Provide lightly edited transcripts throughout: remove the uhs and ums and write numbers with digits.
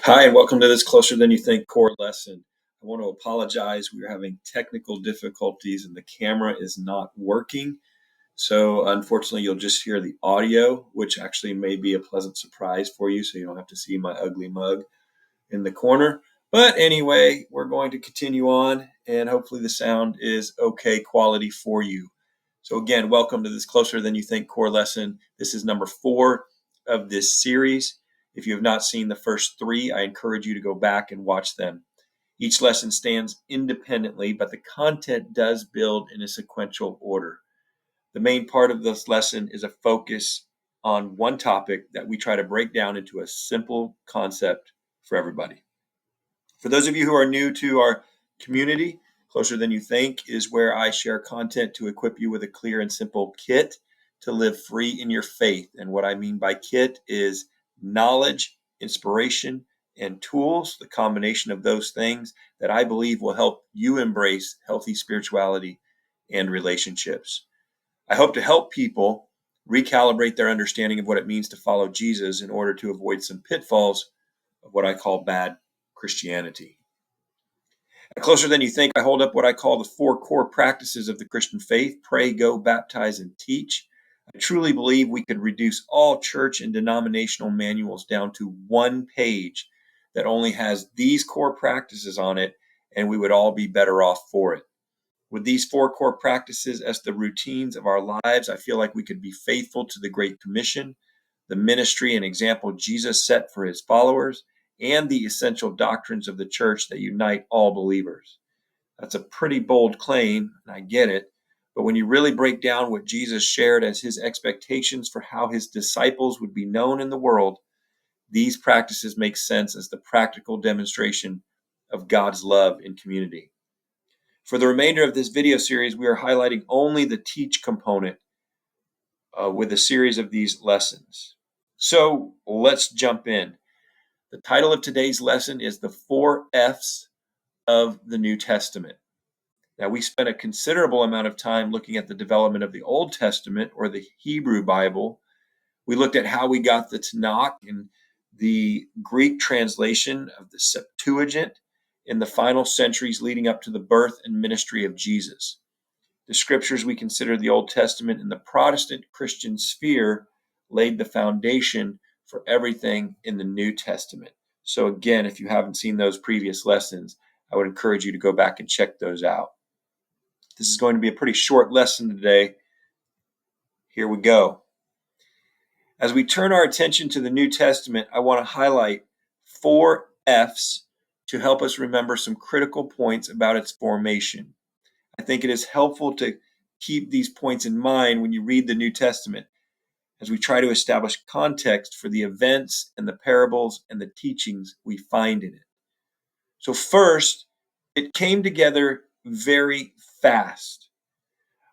Hi, and welcome to this Closer Than You Think core lesson. I want to apologize. We are having technical difficulties and the camera is not working. So, unfortunately, you'll just hear the audio, which actually may be a pleasant surprise for you. So, you don't have to see my ugly mug in the corner. But anyway, we're going to continue on, and hopefully, the sound is okay quality for you. So, again, welcome to this Closer Than You Think core lesson. This is number 4 of this series. If you have not seen the first 3, I encourage you to go back and watch them. Each lesson stands independently, but the content does build in a sequential order. The main part of this lesson is a focus on one topic that we try to break down into a simple concept for everybody. For those of you who are new to our community, Closer Than You Think is where I share content to equip you with a clear and simple kit to live free in your faith. And what I mean by kit is knowledge, inspiration, and tools, the combination of those things that I believe will help you embrace healthy spirituality and relationships. I hope to help people recalibrate their understanding of what it means to follow Jesus in order to avoid some pitfalls of what I call bad Christianity. Closer Than You Think, I hold up what I call the 4 core practices of the Christian faith: pray, go, baptize, and teach. I truly believe we could reduce all church and denominational manuals down to one page that only has these core practices on it, and we would all be better off for it. With these 4 core practices as the routines of our lives, I feel like we could be faithful to the Great Commission, the ministry and example Jesus set for his followers, and the essential doctrines of the church that unite all believers. That's a pretty bold claim, and I get it. But when you really break down what Jesus shared as his expectations for how his disciples would be known in the world, these practices make sense as the practical demonstration of God's love in community. For the remainder of this video series, we are highlighting only the teach component with a series of these lessons. So let's jump in. The title of today's lesson is The 4 F's of the New Testament. Now, we spent a considerable amount of time looking at the development of the Old Testament, or the Hebrew Bible. We looked at how we got the Tanakh and the Greek translation of the Septuagint in the final centuries leading up to the birth and ministry of Jesus. The scriptures we consider the Old Testament in the Protestant Christian sphere laid the foundation for everything in the New Testament. So again, if you haven't seen those previous lessons, I would encourage you to go back and check those out. This is going to be a pretty short lesson today. Here we go. As we turn our attention to the New Testament, I want to highlight 4 F's to help us remember some critical points about its formation. I think it is helpful to keep these points in mind when you read the New Testament as we try to establish context for the events and the parables and the teachings we find in it. So first, it came together very fast.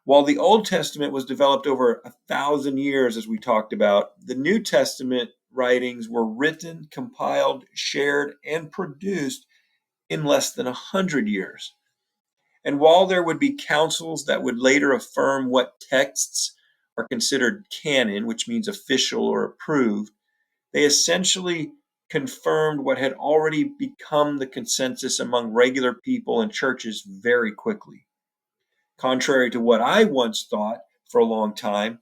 While the Old Testament was developed over 1,000 years, as we talked about, the New Testament writings were written, compiled, shared, and produced in less than 100 years. And while there would be councils that would later affirm what texts are considered canon, which means official or approved, they essentially confirmed what had already become the consensus among regular people and churches very quickly. Contrary to what I once thought for a long time,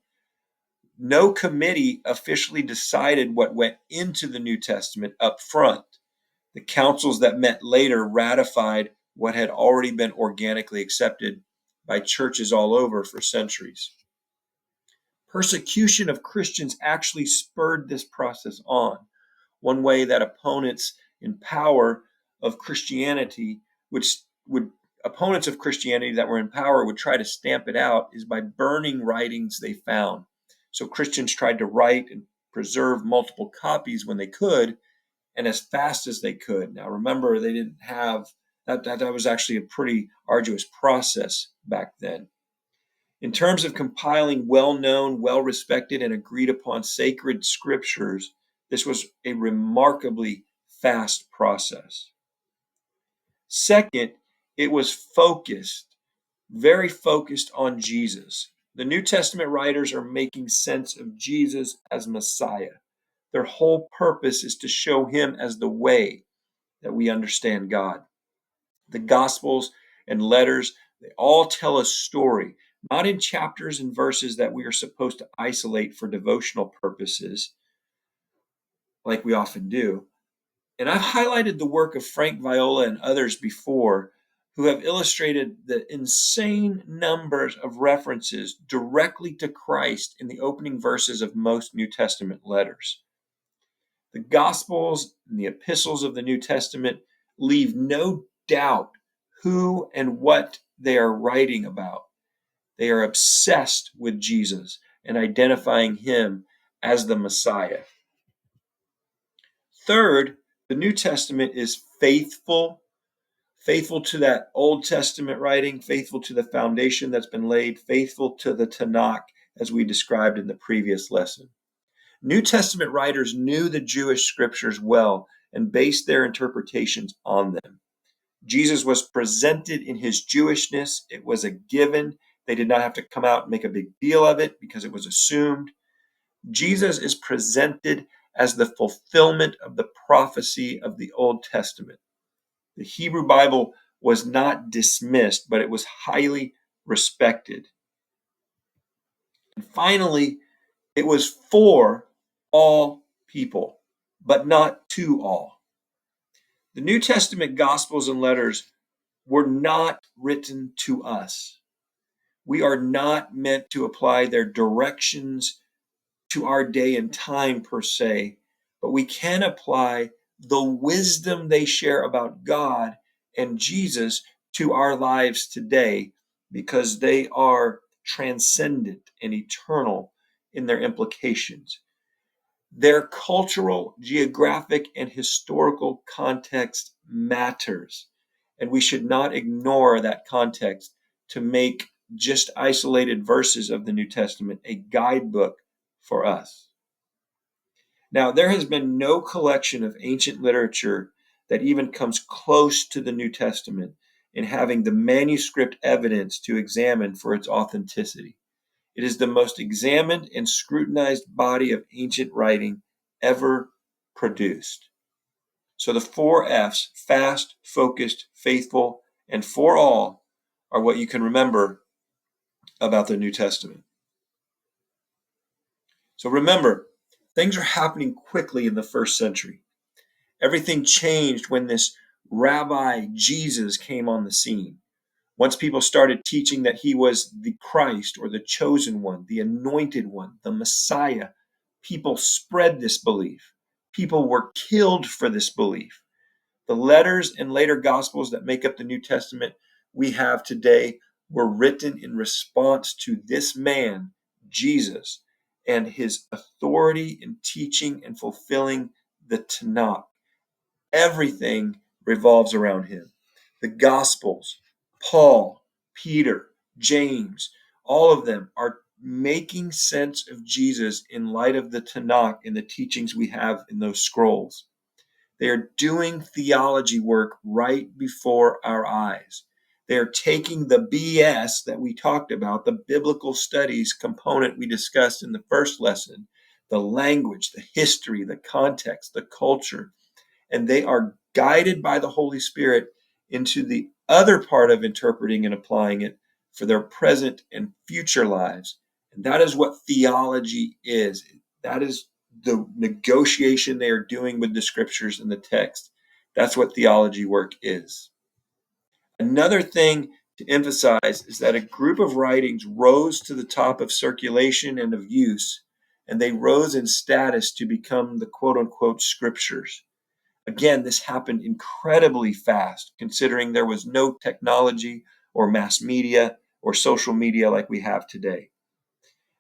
no committee officially decided what went into the New Testament up front. The councils that met later ratified what had already been organically accepted by churches all over for centuries. Persecution of Christians actually spurred this process on. One way that opponents in power of Christianity, opponents of Christianity that were in power would try to stamp it out, is by burning writings they found. So Christians tried to write and preserve multiple copies when they could, and as fast as they could. Now, remember, they didn't have that was actually a pretty arduous process back then. In terms of compiling well-known, well-respected, and agreed-upon sacred scriptures, this was a remarkably fast process. Second, it was focused, very focused on Jesus. The New Testament writers are making sense of Jesus as Messiah. Their whole purpose is to show him as the way that we understand God. The Gospels and letters, they all tell a story, not in chapters and verses that we are supposed to isolate for devotional purposes, like we often do. And I've highlighted the work of Frank Viola and others before who have illustrated the insane numbers of references directly to Christ in the opening verses of most New Testament letters. The Gospels and the epistles of the New Testament leave no doubt who and what they are writing about. They are obsessed with Jesus and identifying him as the Messiah. Third, the New Testament is faithful to that Old Testament writing, faithful to the foundation that's been laid, faithful to the Tanakh, as we described in the previous lesson. New Testament writers knew the Jewish scriptures well and based their interpretations on them. Jesus was presented in his Jewishness. It was a given. They did not have to come out and make a big deal of it because it was assumed. Jesus is presented as the fulfillment of the prophecy of the Old Testament. The Hebrew Bible was not dismissed, but it was highly respected. And finally, it was for all people, but not to all. The New Testament Gospels and letters were not written to us. We are not meant to apply their directions to our day and time per se, but we can apply the wisdom they share about God and Jesus to our lives today because they are transcendent and eternal in their implications. Their cultural, geographic, and historical context matters, and we should not ignore that context to make just isolated verses of the New Testament a guidebook for us. Now, there has been no collection of ancient literature that even comes close to the New Testament in having the manuscript evidence to examine for its authenticity. It is the most examined and scrutinized body of ancient writing ever produced. So the 4 F's, fast, focused, faithful, and for all, are what you can remember about the New Testament. So remember, things are happening quickly in the first century. Everything changed when this Rabbi Jesus came on the scene. Once people started teaching that he was the Christ or the chosen one, the anointed one, the Messiah, people spread this belief. People were killed for this belief. The letters and later gospels that make up the New Testament we have today were written in response to this man, Jesus, and his authority in teaching and fulfilling the Tanakh. Everything revolves around him. The Gospels, Paul, Peter, James, all of them are making sense of Jesus in light of the Tanakh and the teachings we have in those scrolls. They are doing theology work right before our eyes. They are taking the BS that we talked about, the biblical studies component we discussed in the first lesson, the language, the history, the context, the culture, and they are guided by the Holy Spirit into the other part of interpreting and applying it for their present and future lives. And that is what theology is. That is the negotiation they are doing with the scriptures and the text. That's what theology work is. Another thing to emphasize is that a group of writings rose to the top of circulation and of use, and they rose in status to become the quote unquote scriptures. Again, this happened incredibly fast, considering there was no technology or mass media or social media like we have today.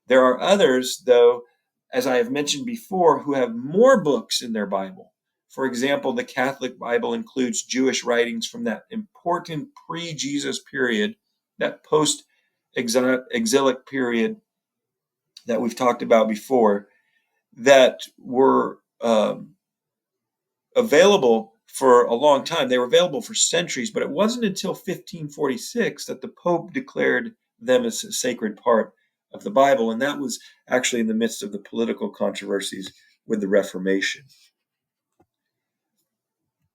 There are others, though, as I have mentioned before, who have more books in their Bible. For example, the Catholic Bible includes Jewish writings from that important pre-Jesus period, that post-exilic period that we've talked about before, that were available for a long time. They were available for centuries, but it wasn't until 1546 that the Pope declared them as a sacred part of the Bible. And that was actually in the midst of the political controversies with the Reformation.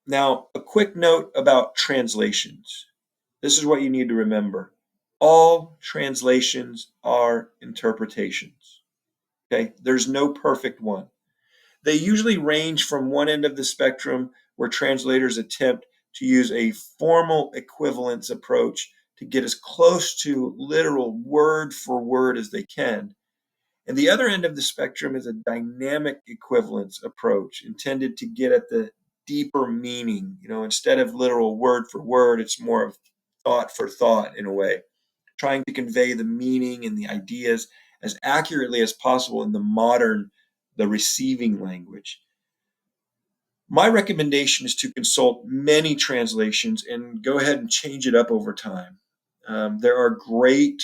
Now, a quick note about translations. This is what you need to remember. All translations are interpretations. Okay? There's no perfect one. They usually range from one end of the spectrum, where translators attempt to use a formal equivalence approach to get as close to literal word for word as they can. And the other end of the spectrum is a dynamic equivalence approach intended to get at the deeper meaning. Instead of literal word for word, it's more of thought for thought in a way, trying to convey the meaning and the ideas as accurately as possible in the receiving language. My recommendation is to consult many translations and go ahead and change it up over time. There are great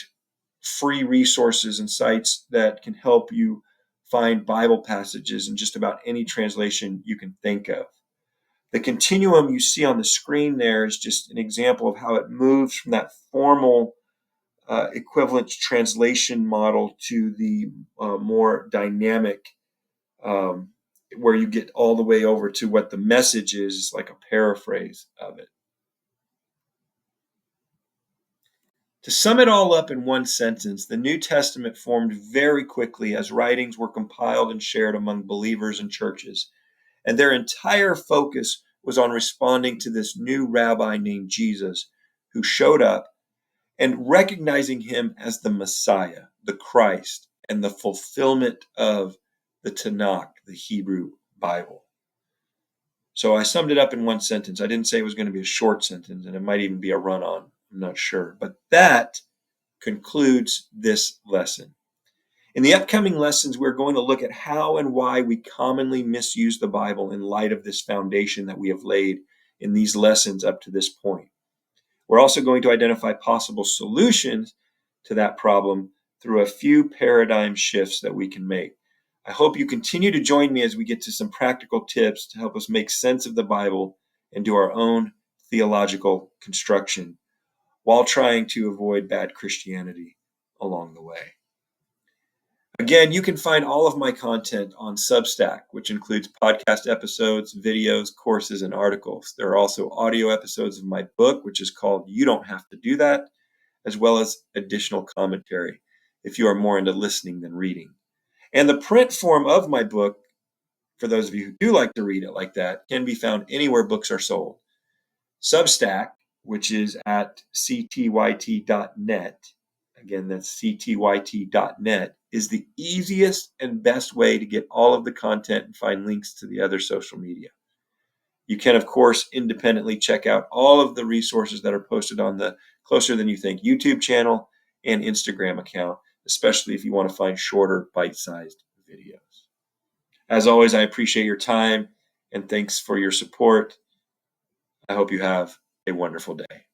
free resources and sites that can help you find Bible passages in just about any translation you can think of. The continuum you see on the screen there is just an example of how it moves from that formal equivalence translation model to the more dynamic, where you get all the way over to what the message is like a paraphrase of it. To sum it all up in one sentence, the New Testament formed very quickly as writings were compiled and shared among believers and churches, and their entire focus was on responding to this new rabbi named Jesus, who showed up, and recognizing him as the Messiah, the Christ, and the fulfillment of the Tanakh, the Hebrew Bible. So I summed it up in one sentence. I didn't say it was going to be a short sentence, and it might even be a run-on. I'm not sure. But that concludes this lesson. In the upcoming lessons, we're going to look at how and why we commonly misuse the Bible in light of this foundation that we have laid in these lessons up to this point. We're also going to identify possible solutions to that problem through a few paradigm shifts that we can make. I hope you continue to join me as we get to some practical tips to help us make sense of the Bible and do our own theological construction while trying to avoid bad Christianity along the way. Again, you can find all of my content on Substack, which includes podcast episodes, videos, courses, and articles. There are also audio episodes of my book, which is called You Don't Have to Do That, as well as additional commentary if you are more into listening than reading. And the print form of my book, for those of you who do like to read it like that, can be found anywhere books are sold. Substack, which is at CTYT.net, again, that's CTYT.net, is the easiest and best way to get all of the content and find links to the other social media. You can, of course, independently check out all of the resources that are posted on the Closer Than You Think YouTube channel and Instagram account, especially if you want to find shorter, bite-sized videos. As always, I appreciate your time and thanks for your support. I hope you have a wonderful day.